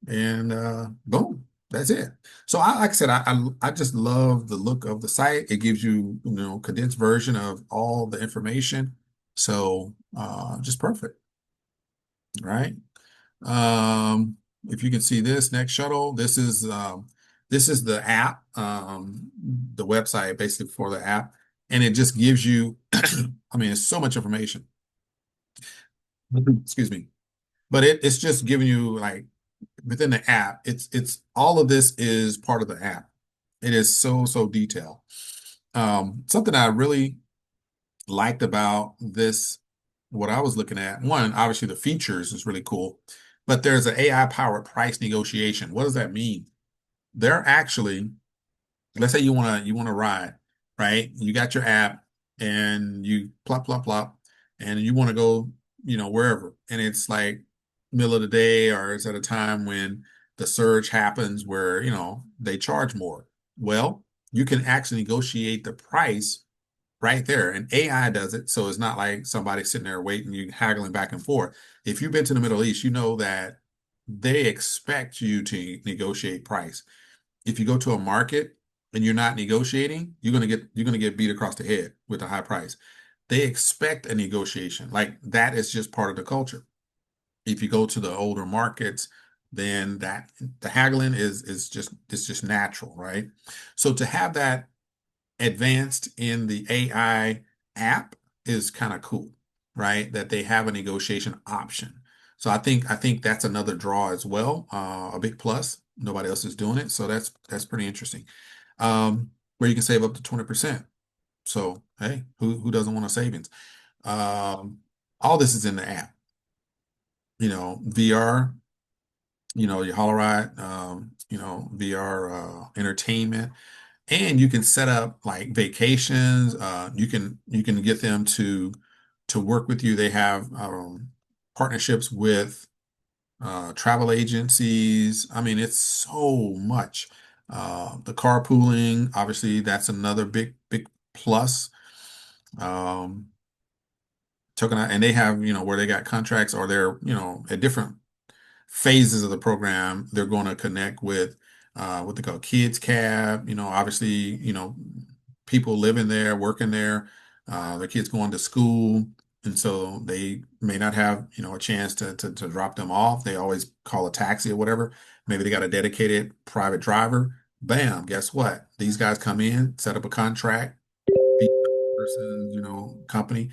And boom, that's it. So like I said, I just love the look of the site. It gives you, condensed version of all the information. So just perfect, right? If you can see this next shuttle, this is the app, the website basically for the app, and it just gives you, I mean, it's so much information. Excuse me, but it's just giving you like within the app. It's all of this is part of the app. It is so detailed. Something I really liked about this, what I was looking at, one, obviously the features is really cool, but there's an AI powered price negotiation. What does that mean? They're actually, let's say you want to ride, right? You got your app and you plop plop plop, and you want to go, wherever, and it's like middle of the day or it's at a time when the surge happens where they charge more. Well, you can actually negotiate the price right there. And AI does it. So it's not like somebody sitting there waiting, you haggling back and forth. If you've been to the Middle East, you know that they expect you to negotiate price. If you go to a market and you're not negotiating, you're gonna get beat across the head with a high price. They expect a negotiation. Like that is just part of the culture. If you go to the older markets, then that the haggling is just it's just natural, right? So to have that advanced in the AI app is kind of cool, right? That they have a negotiation option. So I think that's another draw as well, a big plus. Nobody else is doing it, so that's pretty interesting. Where you can save up to 20%. So hey, who doesn't want a savings? Um, all this is in the app. VR, your Holoride, VR entertainment. And you can set up like vacations. You can get them to work with you. They have partnerships with travel agencies. I mean, it's so much. The carpooling, obviously, that's another big plus. Um, and they have, where they got contracts or they're, at different phases of the program, they're going to connect with what they call kids cab. Obviously, people living there, working there, their kids going to school. And so they may not have, a chance to drop them off. They always call a taxi or whatever. Maybe they got a dedicated private driver. Bam, guess what? These guys come in, set up a contract, be person, company.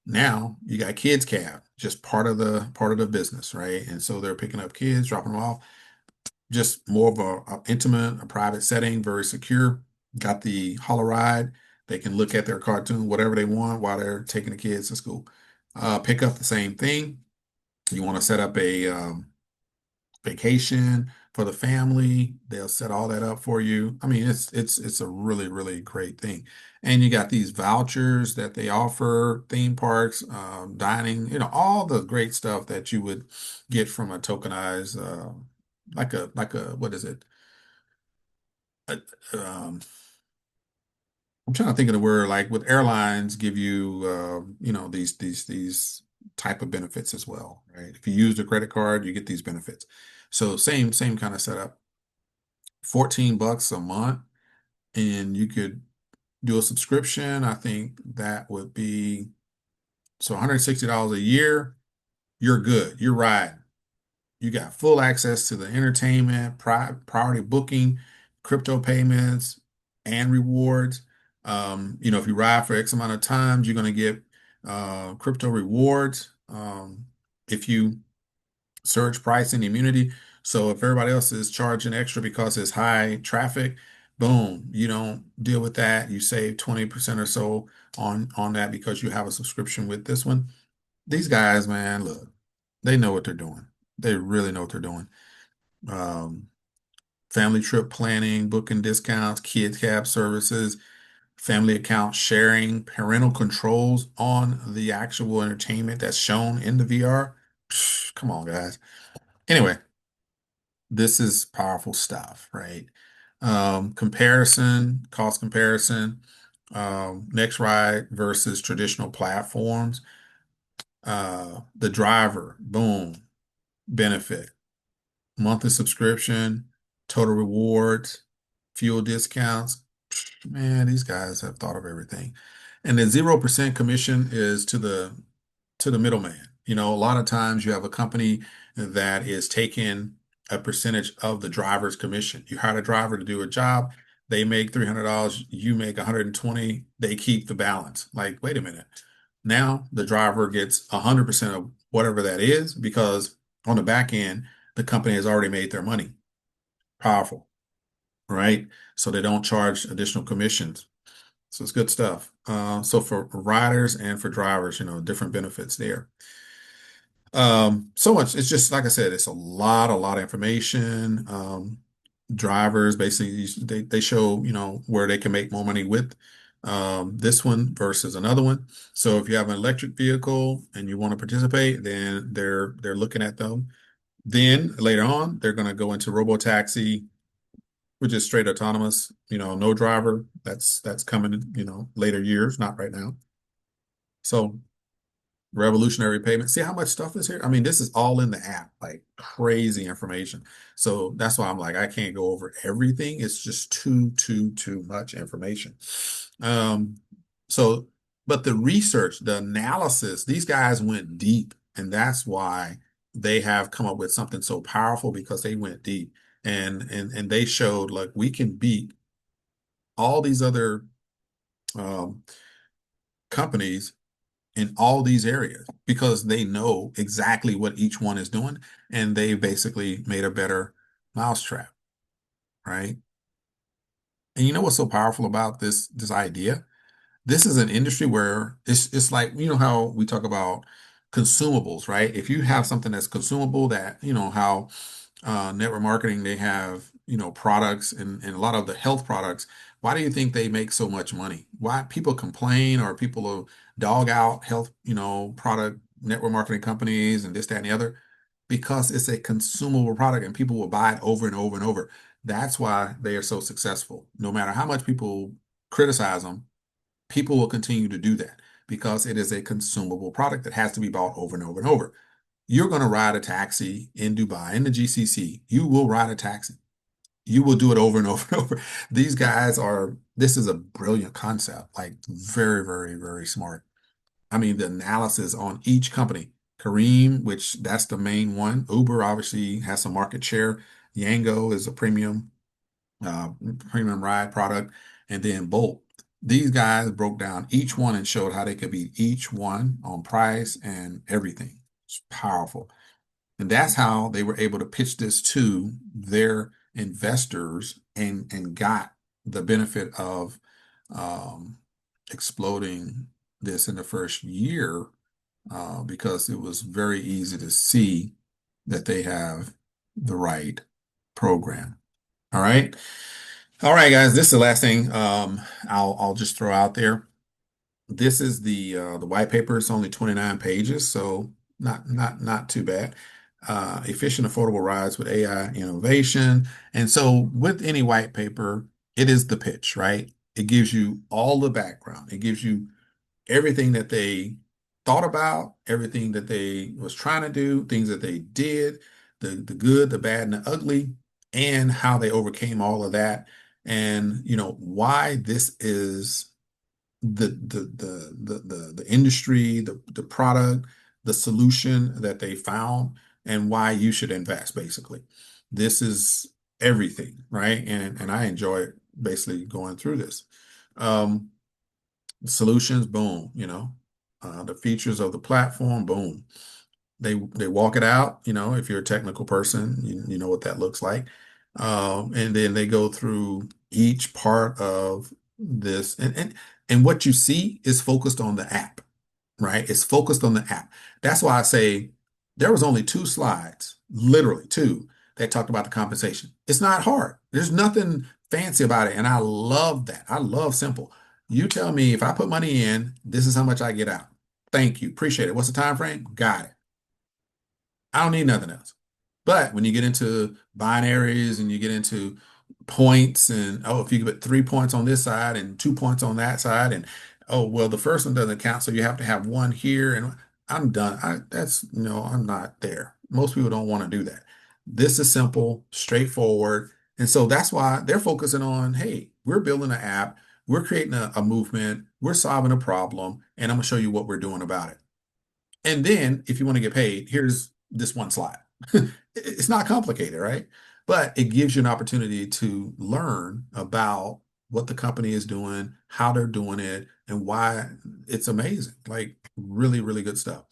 Now you got kids cab, just part of the business, right? And so they're picking up kids, dropping them off, just more of a intimate, a private setting, very secure. Got the hollow ride. They can look at their cartoon, whatever they want while they're taking the kids to school. Pick up the same thing. You want to set up a vacation for the family. They'll set all that up for you. I mean, it's a really great thing. And you got these vouchers that they offer, theme parks, dining, all the great stuff that you would get from a tokenized, like a what is it? Uh, um, I'm trying to think of the word, like with airlines give you these type of benefits as well, right? If you use the credit card, you get these benefits. So same kind of setup. $14 a month, and you could do a subscription. I think that would be so $160 a year. You're good. You're riding. You got full access to the entertainment, priority booking, crypto payments, and rewards. If you ride for X amount of times, you're going to get crypto rewards. If you surge pricing immunity. So if everybody else is charging extra because it's high traffic, boom, you don't deal with that. You save 20% or so on that because you have a subscription with this one. These guys, man, look, they know what they're doing. They really know what they're doing. Um, Family trip planning, booking discounts, kids cab services, family account sharing, parental controls on the actual entertainment that's shown in the VR. Come on, guys. Anyway, this is powerful stuff, right? Cost comparison, next ride versus traditional platforms. The driver, boom, benefit, monthly subscription, total rewards, fuel discounts. Man, these guys have thought of everything. And the 0% commission is to the middleman. A lot of times you have a company that is taking a percentage of the driver's commission. You hire a driver to do a job, they make $300, you make 120, they keep the balance. Like, wait a minute. Now the driver gets 100% of whatever that is because on the back end, the company has already made their money. Powerful, right? So they don't charge additional commissions. So it's good stuff. So for riders and for drivers, different benefits there. So much. It's just like I said, it's a lot of information. Drivers basically they show where they can make more money with this one versus another one. So if you have an electric vehicle and you want to participate, then they're looking at them. Then later on, they're going to go into robo-taxi, which is straight autonomous. No driver. That's coming. Later years, not right now. So revolutionary payment. See how much stuff is here? I mean, this is all in the app, like crazy information. So that's why I'm like, I can't go over everything. It's just too much information. Um, so, but the research, the analysis, these guys went deep, and that's why they have come up with something so powerful because they went deep and they showed like we can beat all these other um, companies in all these areas because they know exactly what each one is doing and they basically made a better mousetrap, right? And you know what's so powerful about this idea? This is an industry where it's like, how we talk about consumables, right? If you have something that's consumable that, how network marketing, they have, products and a lot of the health products, Why do you think they make so much money? Why people complain or people will dog out health, product network marketing companies and this, that, and the other? Because it's a consumable product and people will buy it over and over and over. That's why they are so successful. No matter how much people criticize them, people will continue to do that because it is a consumable product that has to be bought over and over and over. You're going to ride a taxi in Dubai, in the GCC. You will ride a taxi. You will do it over and over and over. This is a brilliant concept, like very, very, very smart. I mean, the analysis on each company, Kareem, which that's the main one. Uber obviously has some market share. Yango is a uh, premium ride product, and then Bolt. These guys broke down each one and showed how they could beat each one on price and everything. It's powerful. And that's how they were able to pitch this to their investors and got the benefit of um, exploding this in the first year because it was very easy to see that they have the right program. All right. All right, guys. This is the last thing I'll just throw out there. This is the white paper. It's only 29 pages, so not too bad. Efficient, affordable rides with AI innovation. And so with any white paper, it is the pitch, right? It gives you all the background. It gives you everything that they thought about, everything that they was trying to do, things that they did, the good, the bad, and the ugly, and how they overcame all of that, and why this is the industry, the product, the solution that they found, and why you should invest, basically. This is everything, right? And I enjoy basically going through this. Um, Solutions, boom, the features of the platform, boom. They walk it out, if you're a technical person, you know what that looks like. And then they go through each part of this and what you see is focused on the app, right? It's focused on the app. That's why I say there was only two slides, literally two, that talked about the compensation. It's not hard. There's nothing fancy about it. And I love that. I love simple. You tell me if I put money in, this is how much I get out. Thank you. Appreciate it. What's the time frame? Got it. I don't need nothing else. But when you get into binaries and you get into points and oh, if you put 3 points on this side and 2 points on that side, and oh, well, the first one doesn't count, so you have to have one here, and I'm done. I'm not there. Most people don't want to do that. This is simple, straightforward. And so that's why they're focusing on, hey, we're building an app, we're creating a movement, we're solving a problem, and I'm gonna show you what we're doing about it. And then if you want to get paid, here's this one slide. It's not complicated, right? But it gives you an opportunity to learn about what the company is doing, how they're doing it, and why it's amazing. Like really, really good stuff.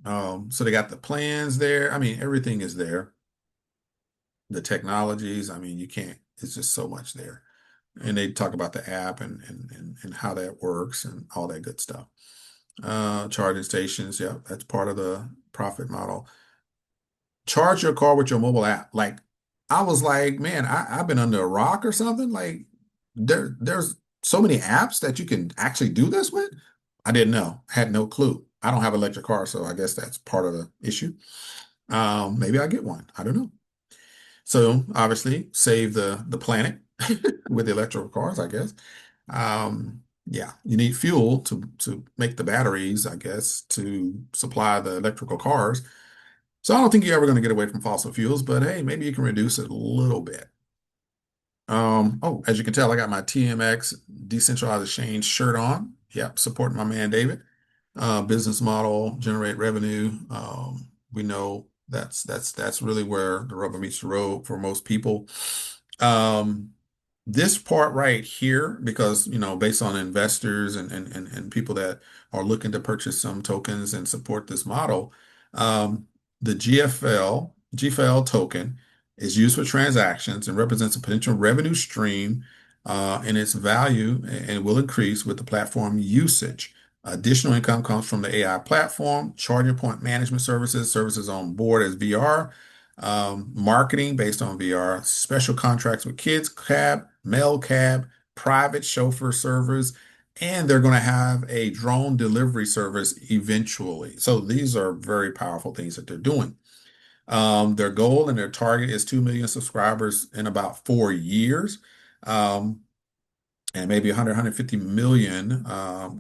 So they got the plans there. I mean, everything is there. The technologies, I mean, you can't, it's just so much there. And they talk about the app and how that works and all that good stuff. Charging stations, yeah, that's part of the profit model. Charge your car with your mobile app. Like, I was like, man, I've been under a rock or something. Like, there's so many apps that you can actually do this with. I didn't know, had no clue. I don't have an electric car, so I guess that's part of the issue. Maybe I get one. I don't know. So obviously, save the planet with the electrical cars, I guess. Yeah, you need fuel to make the batteries, I guess, to supply the electrical cars. So I don't think you're ever going to get away from fossil fuels, but hey, maybe you can reduce it a little bit. Oh, as you can tell, I got my TMX decentralized exchange shirt on. Yep, supporting my man David. Business model, generate revenue. We know that's really where the rubber meets the road for most people. Um, this part right here, because based on investors and people that are looking to purchase some tokens and support this model, the GFL token is used for transactions and represents a potential revenue stream, and its value and will increase with the platform usage. Additional income comes from the AI platform, charging point management services on board as VR, marketing based on VR, special contracts with kids cab, mail cab, private chauffeur service, and they're going to have a drone delivery service eventually. So these are very powerful things that they're doing. Their goal and their target is 2 million subscribers in about 4 years. Um, and maybe 100, 150 million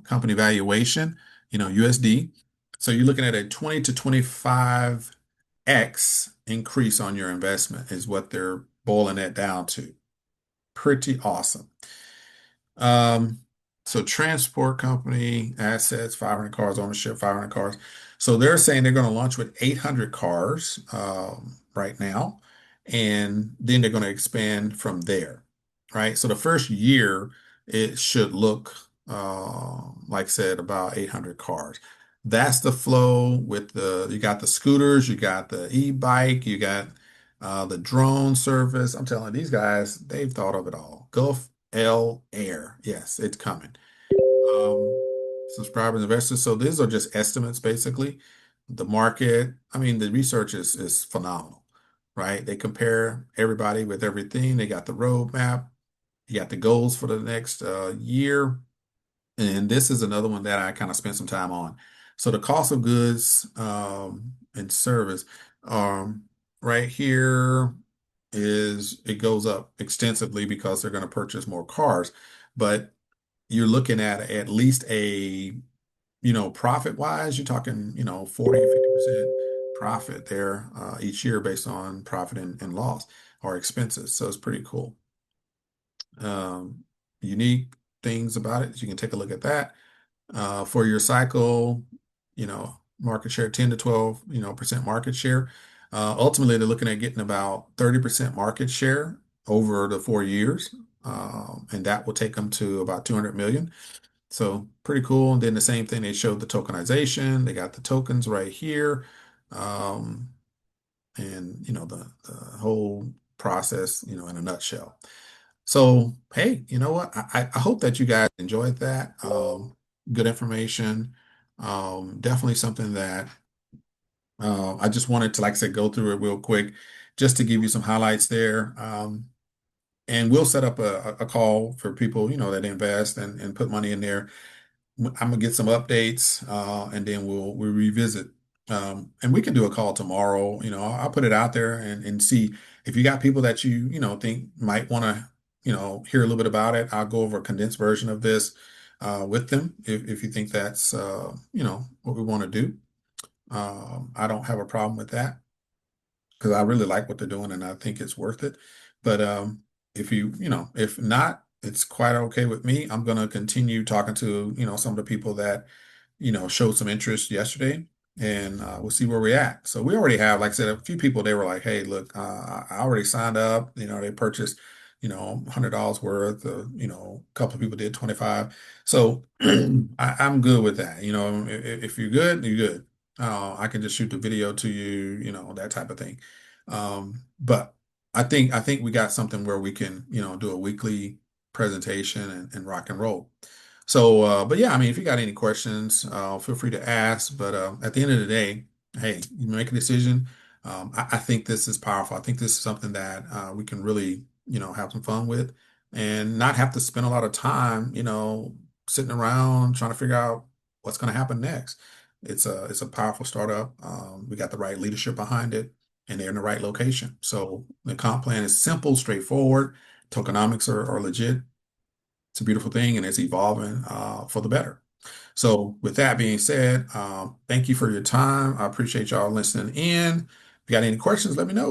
company valuation, USD. So you're looking at a 20 to 25x increase on your investment is what they're boiling that down to. Pretty awesome. Um, so transport company, assets, 500 cars, ownership, 500 cars. So they're saying they're going to launch with 800 cars right now, and then they're going to expand from there, right? So the first year, it should look, like I said, about 800 cars. That's the flow with you got the scooters, you got the e-bike, you got the drone service. I'm telling you, these guys, they've thought of it all. Gulf L Air. Yes, it's coming. Um, Subscribers, investors. So these are just estimates, basically. The market, I mean, the research is phenomenal, right? They compare everybody with everything. They got the roadmap. You got the goals for the next year. And this is another one that I kind of spent some time on. So the cost of goods and service right here is it goes up extensively because they're going to purchase more cars. But you're looking at least profit wise, you're talking, 40, 50% profit there each year based on profit and loss or expenses. So it's pretty cool. Um, Unique things about it. You can take a look at that. For your cycle, market share 10 to 12, percent market share. Ultimately, they're looking at getting about 30% market share over the 4 years. And that will take them to about 200 million. So pretty cool. And then the same thing, they showed the tokenization. They got the tokens right here. Um, and the whole process, in a nutshell. So, hey, you know what? I hope that you guys enjoyed that. Good information. Definitely something that I just wanted to, like I said, go through it real quick just to give you some highlights there. And we'll set up a call for people, that invest and put money in there. I'm gonna get some updates, and then we'll revisit. And we can do a call tomorrow. I'll put it out there and see if you got people that think might want to, hear a little bit about it. I'll go over a condensed version of this with them if you think that's what we want to do. I don't have a problem with that because I really like what they're doing and I think it's worth it. But if not, it's quite okay with me. I'm gonna continue talking to, some of the people that, showed some interest yesterday, and we'll see where we're at. So we already have, like I said, a few people, they were like, hey, look, I already signed up, they purchased, $100 worth of, a couple of people did 25. So I'm good with that. If you're good, you're good. I can just shoot the video to you, that type of thing. But I think we got something where we can, do a weekly presentation and rock and roll. So, but yeah, I mean, if you got any questions, feel free to ask. But at the end of the day, hey, you make a decision. I think this is powerful. I think this is something that we can really, have some fun with and not have to spend a lot of time, sitting around trying to figure out what's going to happen next. It's a powerful startup. We got the right leadership behind it and they're in the right location. So the comp plan is simple, straightforward. Tokenomics are legit. It's a beautiful thing and it's evolving for the better. So with that being said, thank you for your time. I appreciate y'all listening in. If you got any questions, let me know.